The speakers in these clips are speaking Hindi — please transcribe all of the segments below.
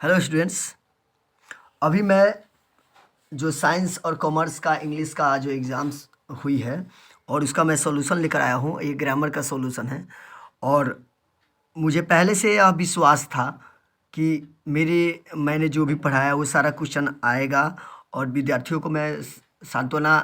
Hello students. अभी मैं जो साइंस और कॉमर्स का इंग्लिश का जो एग्ज़ाम्स हुई है और उसका मैं सॉल्यूशन लेकर आया हूँ। ये ग्रामर का सॉल्यूशन है और मुझे पहले से यह विश्वास था कि मैंने जो भी पढ़ाया वो सारा क्वेश्चन आएगा और विद्यार्थियों को मैं सांत्वना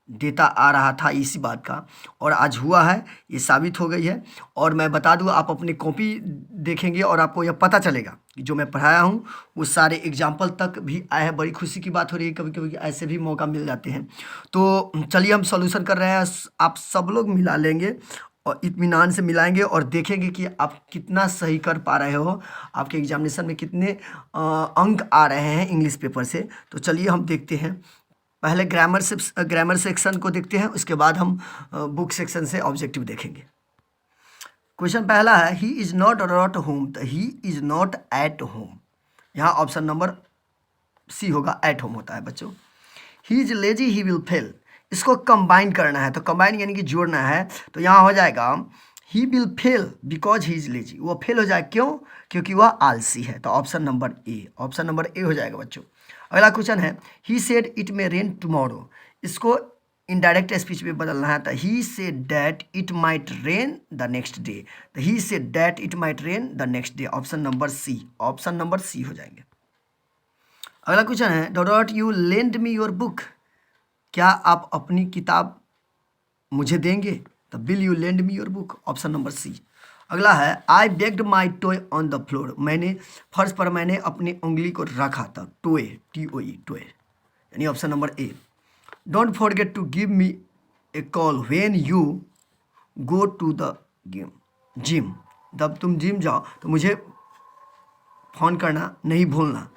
देता आ रहा था इसी बात का, और आज हुआ है, ये साबित हो गई है। और मैं बता दूं, आप अपनी कॉपी देखेंगे और आपको यह पता चलेगा कि जो मैं पढ़ाया हूँ वो सारे एग्जाम्पल तक भी आए हैं। बड़ी खुशी की बात हो रही है, कभी कभी ऐसे भी मौका मिल जाते हैं। तो चलिए हम सॉल्यूशन कर रहे हैं। आप सब लोग मिला लेंगे और इत्मीनान से मिलाएंगे और देखेंगे कि आप कितना सही कर पा रहे हो, आपके एग्जामिनेशन में कितने अंक आ रहे हैं इंग्लिश पेपर से। तो चलिए हम देखते हैं। पहले ग्रामर सेक्शन को देखते हैं, उसके बाद हम बुक सेक्शन से ऑब्जेक्टिव देखेंगे। क्वेश्चन पहला है, he is not at home. तो he is not at home, यहाँ ऑप्शन नंबर सी होगा, एट होम होता है बच्चों। He is lazy he will fail, इसको कंबाइन करना है, तो कंबाइन यानी कि जोड़ना है। तो यहाँ हो जाएगा he will fail because he is lazy, वो फेल हो जाए क्यों? क्योंकि वह आलसी है। तो option number A, option number A हो जाएगा बच्चों। अगला क्वेश्चन है, he said it may rain tomorrow, इसको इनडायरेक्ट स्पीच में बदलना है। तो he said that it might rain the next day, तो he said that it might rain the next day, option number C, option number C हो जाएंगे। अगला क्वेश्चन है, don't you lend me your book, क्या आप अपनी किताब मुझे देंगे? तो will you lend me your book, option number C. अगला है, I begged my toy on the floor, मैंने फर्श पर मैंने अपनी उंगली को रखा था, टोए, TOE, टोए, यानी option number A. Don't forget to give me a call when you go to the gym, जब तुम जिम जाओ तो मुझे फ़ोन करना नहीं भूलना,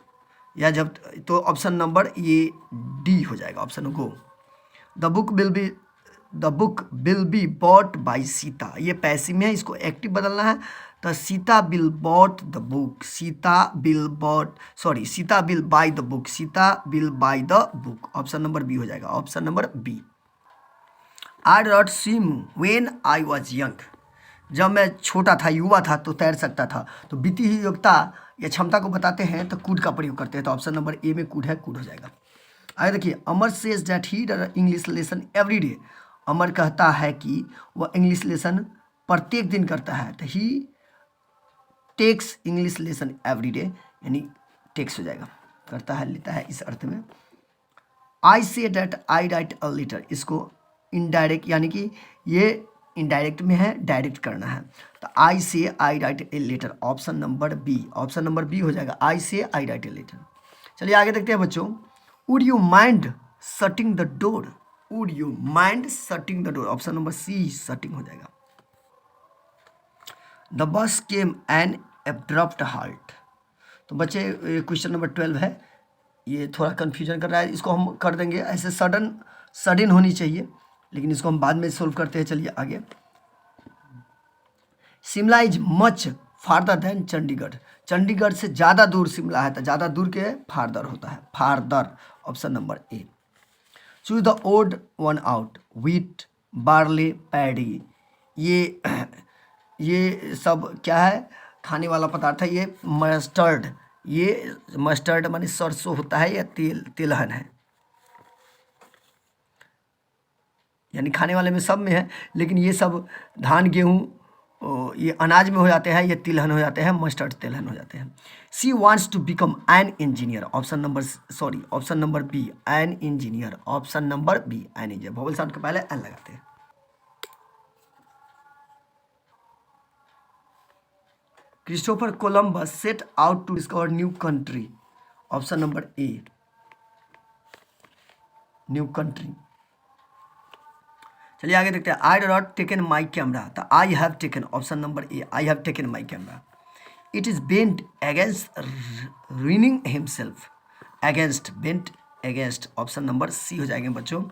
या जब, तो ऑप्शन नंबर ये डी हो जाएगा, option go. The book will be bought by Sita, ये पैसिव में है, इसको एक्टिव बदलना है। तो Sita will bought the book, Sita will buy the book, Sita will buy the book, option number B हो जाएगा, option number B. I did not swim when I was young, जब मैं छोटा था, युवा था, तो तैर सकता था। तो बीती हुई योग्यता या क्षमता को बताते हैं तो कूड का प्रयोग करते हैं। तो ऑप्शन नंबर ए में कूड है, कूड हो जाएगा। आगे देखिए, अमर सेज दैट ही डर इंग्लिश लेसन एवरी डे, अमर कहता है कि वह इंग्लिश लेसन प्रत्येक दिन करता है। तो he takes English lesson every day, यानी टेक्स हो जाएगा, करता है, लेता है, इस अर्थ में। I say that I write a letter, इसको इनडायरेक्ट, यानी कि ये इनडायरेक्ट में है, डायरेक्ट करना है। तो I say I write a letter, option number B, option number B हो जाएगा, आई say I write a letter. चलिए आगे देखते हैं बच्चों। Would you mind shutting the door, would you mind shutting the door, option number C, shutting हो जाएगा। The bus came N abrupt halt, तो बच्चे क्वेश्चन नंबर 12 है, ये थोड़ा कन्फ्यूजन कर रहा है, इसको हम कर देंगे ऐसे, सडन होनी चाहिए, लेकिन इसको हम बाद में सोल्व करते हैं। चलिए आगे। Shimla is much farther than Chandigarh, Chandigarh से ज़्यादा दूर शिमला है, तो ज़्यादा दूर के फार्दर होता है, farther, option number A. Choose the odd one out, wheat, barley, paddy, ये सब क्या है? खाने वाला पदार्थ है। ये मस्टर्ड, ये मस्टर्ड माने सरसों होता है, या तिलहन है, यानी खाने वाले में सब में है, लेकिन ये सब धान गेहूँ ये अनाज में हो जाते हैं, ये तिलहन हो जाते हैं, मस्टर्ड तिलहन हो जाते हैं। She wants to become an engineer, option number B, an engineer, option number B, an engineer. Vowel sound के पहले एन लगाते हैं। Christopher Columbus set out to discover new country, option number A, new country. चलिए आगे देखते हैं। I do not taken my camera, तो I have taken, option number A, I have taken my camera. It is bent against ruining himself, against, bent against, option number C हो जाएंगे बच्चों।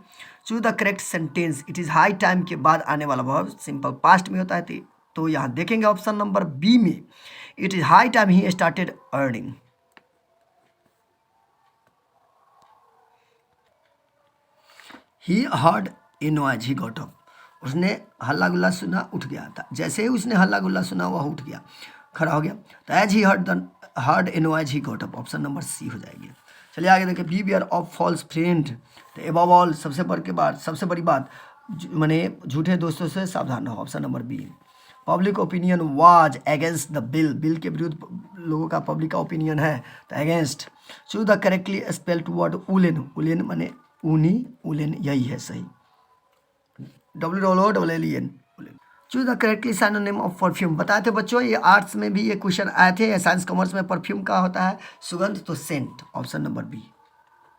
Choose the correct sentence, it is high time के बाद आने वाला वर्ब सिंपल पास्ट में होता है, तो यहाँ देखेंगे ऑप्शन नंबर बी में, it is high time he started earning. He heard a noise he got up, उसने हल्ला गुल्ला सुना, उठ गया था। जैसे ही उसने हल्ला गुल्ला सुना वह उठ गया। खड़ा हो गया। तो as he heard no as he got up, option number C हो जाएगी। चलिए आगे देखिए, बीवियर ऑफ फॉल्स फ्रेंड, तो एबव ऑल सबसे बड़ी बात माने झूठे दोस्तों से सावधान रहो, option number B. Public opinion was against the bill, bill के विरुद्ध लोगों का पब्लिक का ओपिनियन है, तो against. Choose the correctly spelled word woollen, woollen माने ऊनी, उलेन यही है सही, WOOLLEN। Choose the correctly synonym of perfume, बताए थे बच्चों ये आर्ट्स में भी ये क्वेश्चन आए थे, साइंस कॉमर्स में परफ्यूम का होता है सुगंध, तो सेंट, ऑप्शन नंबर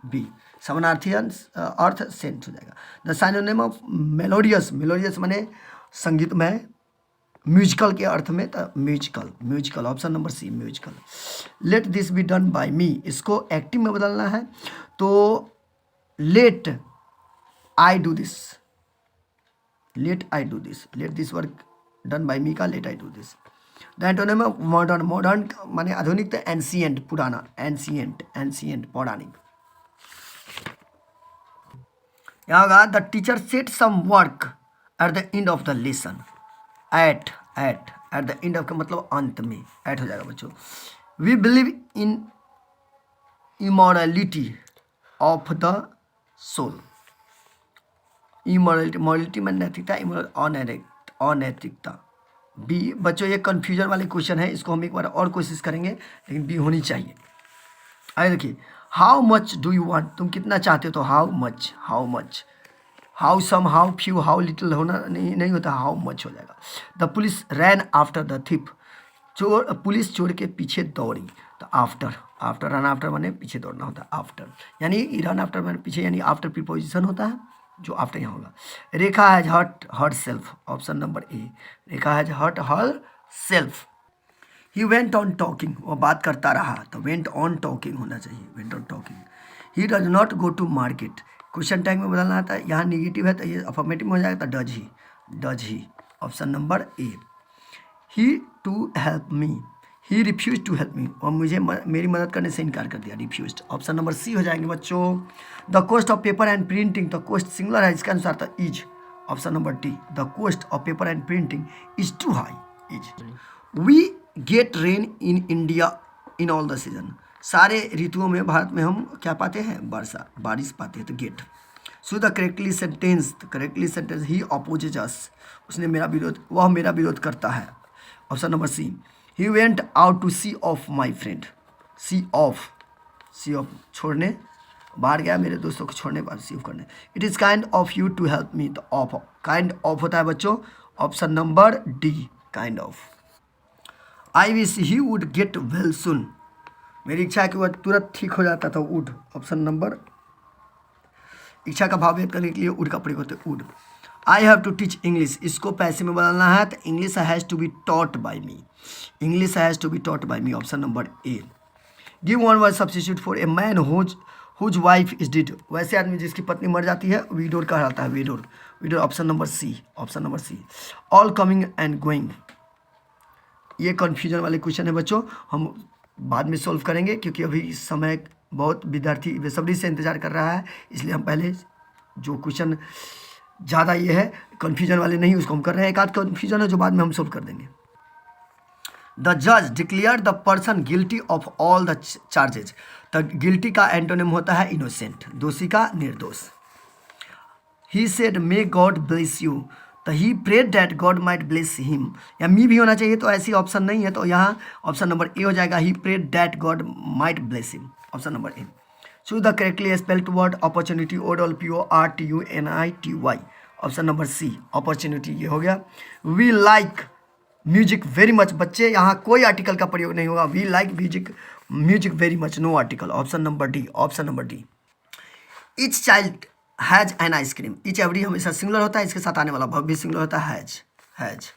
बी समानार्थी अर्थ सेंट हो जाएगा। The synonym of melodious, melodious माने संगीतमय, म्यूजिकल के अर्थ में, तो musical option number C musical. Let this be done by me, इसको एक्टिव में बदलना है, तो let I do this, let this work done by me का let I do this. The antonym of modern, modern माने आधुनिक, तो एंशिएंट पुराना, एंशिएंट पौराणिक। यहाँ होगा the teacher set some work at the end of the lesson, at the end of का मतलब अंत में, एट हो जाएगा बच्चों। We believe in immorality of the soul, immorality में नैतिकता, अनैतिकता, बी। बच्चों ये कन्फ्यूजन वाले क्वेश्चन है, इसको हम एक बार और कोशिश करेंगे, लेकिन बी होनी चाहिए। आइए देखिए, how much do you want, तुम कितना चाहते हो, तो how much, how some, how few, how little होना नहीं होता, हाउ मच हो जाएगा। The police ran after the thief, police चोर के पीछे दौड़ी, तो आफ्टर, रन आफ्टर माने पीछे दौड़ना होता है, आफ्टर यानी रन आफ्टर माने पीछे, यानी आफ्टर प्रीपोजिशन होता है, जो आफ्टर यहाँ होगा। Rekha has hurt herself, option number A, Rekha has hurt herself. He went on talking, वो बात करता रहा, तो वेंट ऑन टॉकिंग होना चाहिए, went on talking. He does not go to market, question tag में बदलना था, यहाँ निगेटिव है तो ये अफर्मेटिव हो जाएगा, तो does he, option number A. He to help me, he refuse to help me, और मुझे मेरी मदद करने से इनकार कर दिया, रिफ्यूज, ऑप्शन नंबर सी हो जाएंगे बच्चों। The cost of paper and printing, तो कॉस्ट सिंगुलर है, इसके अनुसार तो is, option number D. The cost of paper and printing is too high, is. We get rain in India in all the season, सारे ऋतुओं में भारत में हम क्या पाते हैं, वर्षा, बारिश पाते हैं, तो get. So the correctly sentence, he opposes us, उसने मेरा विरोध, वह मेरा विरोध करता है, option number C. He went out to see off my friend, see off छोड़ने, बाहर गया मेरे दोस्तों को छोड़ने, बाद सी ऑफ करने। It is kind of you to help me, तो ऑफ, काइंड ऑफ होता है बच्चों, option number D, kind of. I wish he would get well soon, मेरी इच्छा है कि वह तुरंत ठीक हो जाता था, वुड, ऑप्शन नंबर, इच्छा का भाव व्यक्त करने के लिए वुड का प्रयोग होता है, would. I have to teach English, इसको पैसे में बदलना है, तो English has to be taught by me, English has to be taught by me, option number A. Give one word substitute for a man whose wife is dead, वैसे आदमी जिसकी पत्नी मर जाती है विडोर कहलाता है, widower, option number C, all coming and going, ये कन्फ्यूजन वाले क्वेश्चन है बच्चों, हम बाद में सॉल्व करेंगे, क्योंकि अभी समय बहुत विद्यार्थी बेसब्री से इंतजार कर रहा है, इसलिए हम पहले जो क्वेश्चन ज़्यादा ये है कन्फ्यूजन वाले नहीं, उसको हम कर रहे हैं, एक आध कन्फ्यूजन है जो बाद में हम सॉल्व कर देंगे। द जज declare the person guilty of all the charges, तो गिल्टी का एंटोनिम होता है इनोसेंट, दोषी का निर्दोष। He said may God bless you, तो he prayed that God might bless him, या मी भी होना चाहिए, तो ऐसी ऑप्शन नहीं है, तो यहाँ ऑप्शन नंबर ए हो जाएगा, he prayed that God might bless him, option number A. Choose the correctly spelled word opportunity, OPPORTUNITY, option number C, opportunity, ये हो गया। We like music very much, बच्चे यहाँ कोई आर्टिकल का प्रयोग नहीं होगा, we like music very much, no article, option number D. Each child has an ice cream, each every हमेशा सिंगुलर होता है, इसके साथ आने वाला वर्ब भी सिंगुलर होता है, has.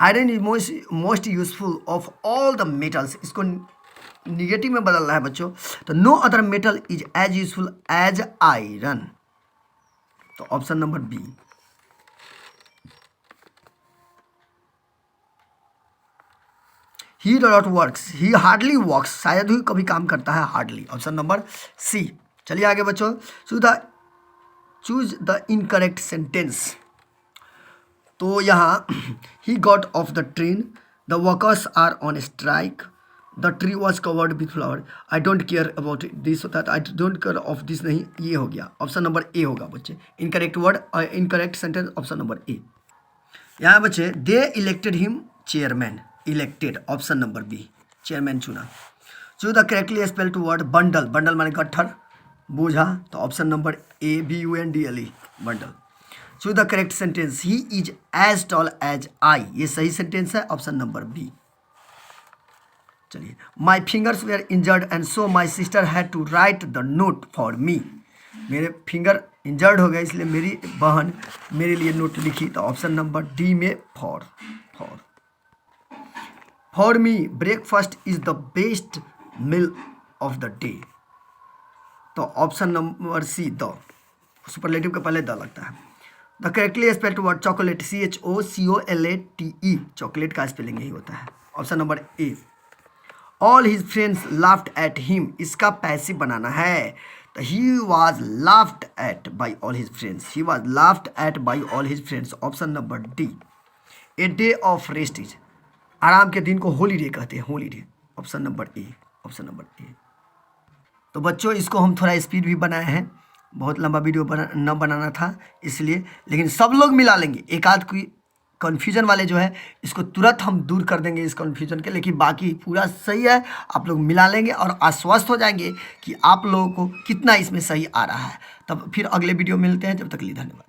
Iron is most useful of all the metals, इसको निगेटिव में बदलना है बच्चों, तो no other metal is as useful as iron, तो ऑप्शन नंबर बी। ही डॉट वर्क्स, ही हार्डली वर्क्स, शायद ही कभी काम करता है, हार्डली, ऑप्शन नंबर सी। चलिए आगे बच्चों, चूज द इनकरेक्ट सेंटेंस, तो यहाँ he got off the train, the workers are on strike, the tree was covered with flower. I don't care about this होता है, I don't care of this नहीं, ये हो गया ऑप्शन नंबर ए होगा बच्चे। Incorrect word, incorrect sentence option number A. यहाँ बच्चे they elected him chairman, elected option number B, chairman चुना। Choose the correctly spelled word bundle, bundle माने गट्ठर बोझा, तो option number A, BUNDLE bundle. Choose the correct sentence, he is as tall as I, ये सही सेंटेंस है, ऑप्शन नंबर बी। चलिए, my fingers were injured and so my sister had to write the note for me, मेरे फिंगर इंजर्ड हो गए इसलिए मेरी बहन मेरे लिए नोट लिखी, तो ऑप्शन नंबर डी में for me breakfast is the best meal of the day, तो option number C the, superlative के पहले द लगता है। The correctly spelled word chocolate, CHOCOLATE, chocolate का स्पेलिंग यही होता है, option number A. All his friends laughed at him, इसका पैसिव बनाना है, तो he was laughed at by all his friends, he was laughed at by all his friends, option number D. A day of rest is, आराम के दिन को हॉलीडे कहते हैं, holiday, option number A, option number ए। तो बच्चों इसको हम थोड़ा स्पीड भी बनाए हैं, बहुत लंबा वीडियो न बनाना था इसलिए, लेकिन सब लोग मिला लेंगे, एक आध कोई कन्फ्यूजन वाले जो है इसको तुरंत हम दूर कर देंगे इस कन्फ्यूजन के, लेकिन बाकी पूरा सही है, आप लोग मिला लेंगे और आश्वस्त हो जाएंगे कि आप लोगों को कितना इसमें सही आ रहा है। तब फिर अगले वीडियो मिलते हैं, जब तक के लिए धन्यवाद।